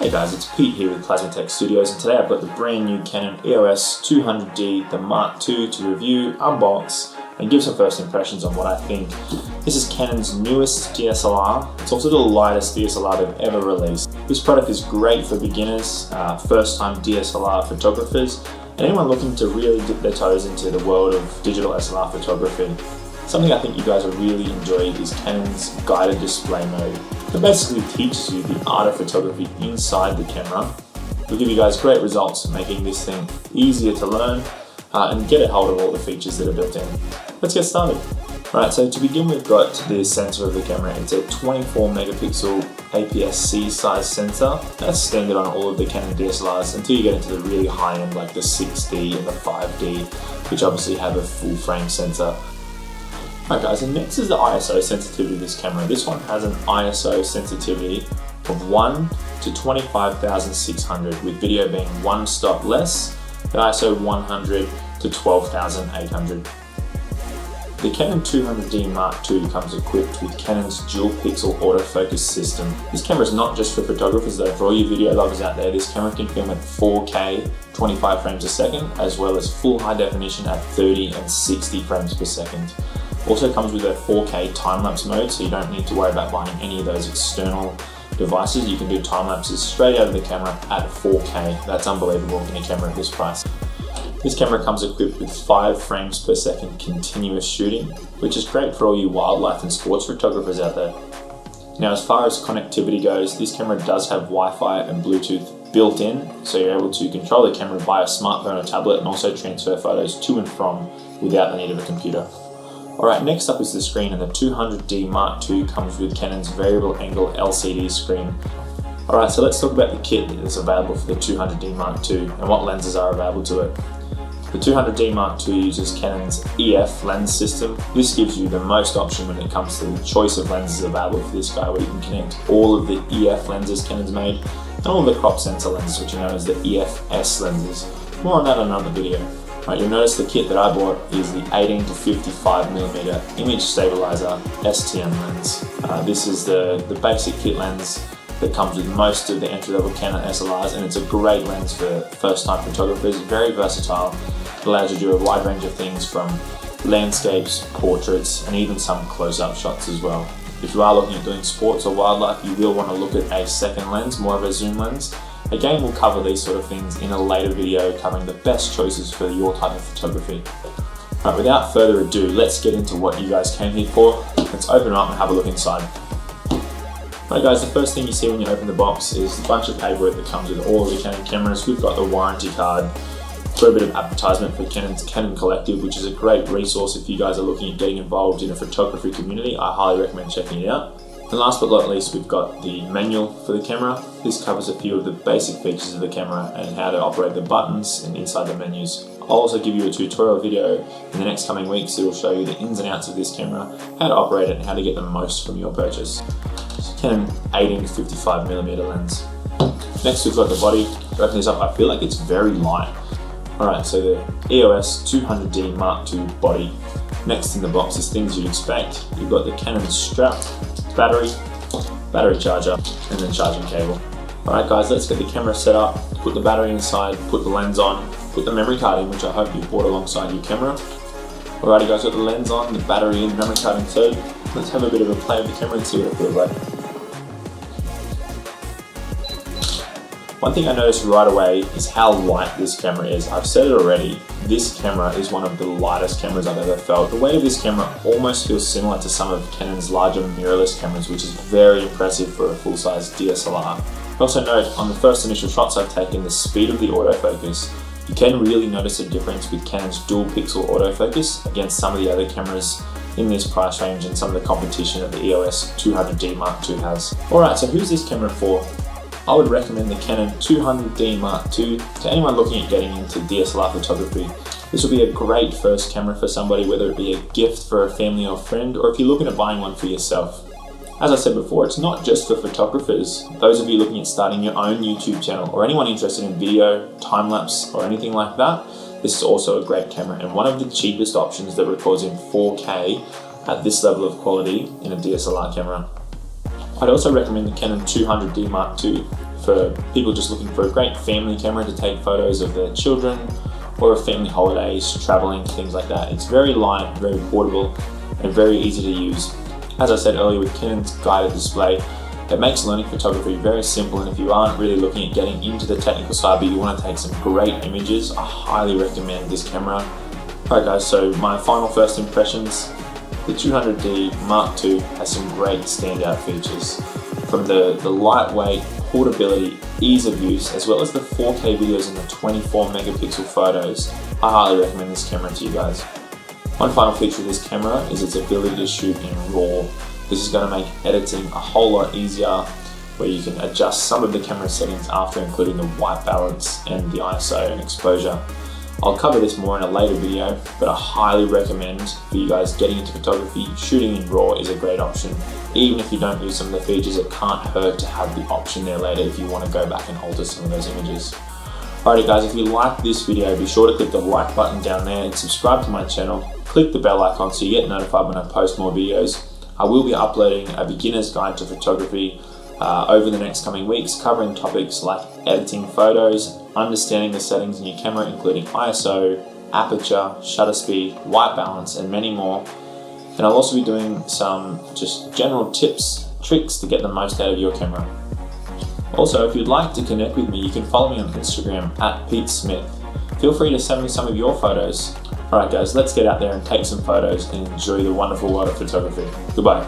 Hey guys, it's Pete here with Plasmatech Studios, and today I've got the brand new Canon EOS 200D, the Mark II, to review, unbox, and give some first impressions on what I think. This is Canon's newest DSLR. It's also the lightest DSLR they've ever released. This product is great for beginners, first-time DSLR photographers, and anyone looking to really dip their toes into the world of digital SLR photography. Something I think you guys will really enjoy is Canon's guided display mode. It basically teaches you the art of photography inside the camera. It'll give you guys great results, making this thing easier to learn and get a hold of all the features that are built in. Let's get started. Right, so to begin, we've got the sensor of the camera. It's a 24 megapixel APS-C size sensor. That's standard on all of the Canon DSLRs until you get into the really high end like the 6D and the 5D, which obviously have a full frame sensor. Alright guys, and next is the ISO sensitivity of this camera. This one has an ISO sensitivity of 1 to 25,600, with video being 1 stop less, the ISO 100 to 12,800. The Canon 200D Mark II comes equipped with Canon's dual pixel autofocus system. This camera is not just for photographers though. For all you video lovers out there, this camera can film at 4K 25 frames a second, as well as full high definition at 30 and 60 frames per second. Also comes with a 4K time-lapse mode, so you don't need to worry about buying any of those external devices. You can do time-lapses straight out of the camera at 4K. That's unbelievable in a camera at this price. This camera comes equipped with 5 frames per second continuous shooting, which is great for all you wildlife and sports photographers out there. Now, as far as connectivity goes, this camera does have Wi-Fi and Bluetooth built in, so you're able to control the camera via smartphone or tablet and also transfer photos to and from without the need of a computer. Alright, next up is the screen, and the 200D Mark II comes with Canon's variable angle LCD screen. Alright, so let's talk about the kit that is available for the 200D Mark II and what lenses are available to it. The 200D Mark II uses Canon's EF lens system. This gives you the most option when it comes to the choice of lenses available for this guy, where you can connect all of the EF lenses Canon's made and all of the crop sensor lenses, which are known as the EF-S lenses. More on that in another video. Right, you'll notice the kit that I bought is the 18 to 55mm image stabilizer STM lens. This is the basic kit lens that comes with most of the entry-level Canon SLRs, and it's a great lens for first-time photographers. Very versatile. It allows you to do a wide range of things from landscapes, portraits, and even some close-up shots as well. If you are looking at doing sports or wildlife, you will want to look at a second lens, more of a zoom lens. Again, we'll cover these sort of things in a later video covering the best choices for your type of photography. Right, without further ado, let's get into what you guys came here for. Let's open it up and have a look inside. Right guys, the first thing you see when you open the box is a bunch of paperwork that comes with all of the Canon cameras. We've got the warranty card for a bit of advertisement for Canon's Canon Collective, which is a great resource if you guys are looking at getting involved in a photography community. I highly recommend checking it out. And last but not least, we've got the manual for the camera. This covers a few of the basic features of the camera and how to operate the buttons and inside the menus. I'll also give you a tutorial video in the next coming weeks that will show you the ins and outs of this camera, how to operate it, and how to get the most from your purchase. It's a Canon 18 to 55mm lens. Next, we've got the body. To open this up, I feel like it's very light. Alright, so the EOS 200D Mark II body. Next in the box is things you'd expect. You've got the Canon strap, battery charger, and then charging cable. Alright guys, let's get the camera set up, put the battery inside, put the lens on, put the memory card in, which I hope you bought alongside your camera. Alrighty guys, got the lens on, the battery in, memory card inserted. Let's have a bit of a play with the camera and see what it feels like. One thing I noticed right away is how light this camera is. I've said it already, this camera is one of the lightest cameras I've ever felt. The weight of this camera almost feels similar to some of Canon's larger mirrorless cameras, which is very impressive for a full-size DSLR. Also note, on the first initial shots I've taken, the speed of the autofocus, you can really notice a difference with Canon's dual pixel autofocus against some of the other cameras in this price range and some of the competition that the EOS 200D Mark II has. Alright, so who's this camera for? I would recommend the Canon 200D Mark II to anyone looking at getting into DSLR photography. This will be a great first camera for somebody, whether it be a gift for a family or friend, or if you're looking at buying one for yourself. As I said before, it's not just for photographers. Those of you looking at starting your own YouTube channel, or anyone interested in video, time-lapse, or anything like that, this is also a great camera and one of the cheapest options that records in 4K at this level of quality in a DSLR camera. I'd also recommend the Canon 200D Mark II for people just looking for a great family camera to take photos of their children or family holidays, traveling, things like that. It's very light, very portable, and very easy to use. As I said earlier, with Canon's guided display, it makes learning photography very simple, and if you aren't really looking at getting into the technical side but you want to take some great images, I highly recommend this camera. Alright guys, so my final first impressions, the 200D Mark II has some great standout features. From the lightweight, portability, ease of use, as well as the 4K videos and the 24 megapixel photos, I highly recommend this camera to you guys. One final feature of this camera is its ability to shoot in RAW. This is going to make editing a whole lot easier, where you can adjust some of the camera settings after including the white balance and the ISO and exposure. I'll cover this more in a later video, but I highly recommend for you guys getting into photography, shooting in RAW is a great option. Even if you don't use some of the features, it can't hurt to have the option there later if you want to go back and alter some of those images. Alrighty guys, if you liked this video, be sure to click the like button down there and subscribe to my channel. Click the bell icon so you get notified when I post more videos. I will be uploading a beginner's guide to photography over the next coming weeks, covering topics like editing photos, understanding the settings in your camera, including ISO, aperture, shutter speed, white balance, and many more. And I'll also be doing some just general tips, tricks to get the most out of your camera. Also, if you'd like to connect with me, you can follow me on Instagram @PeteSmith. Feel free to send me some of your photos. Alright guys, let's get out there and take some photos and enjoy the wonderful world of photography. Goodbye.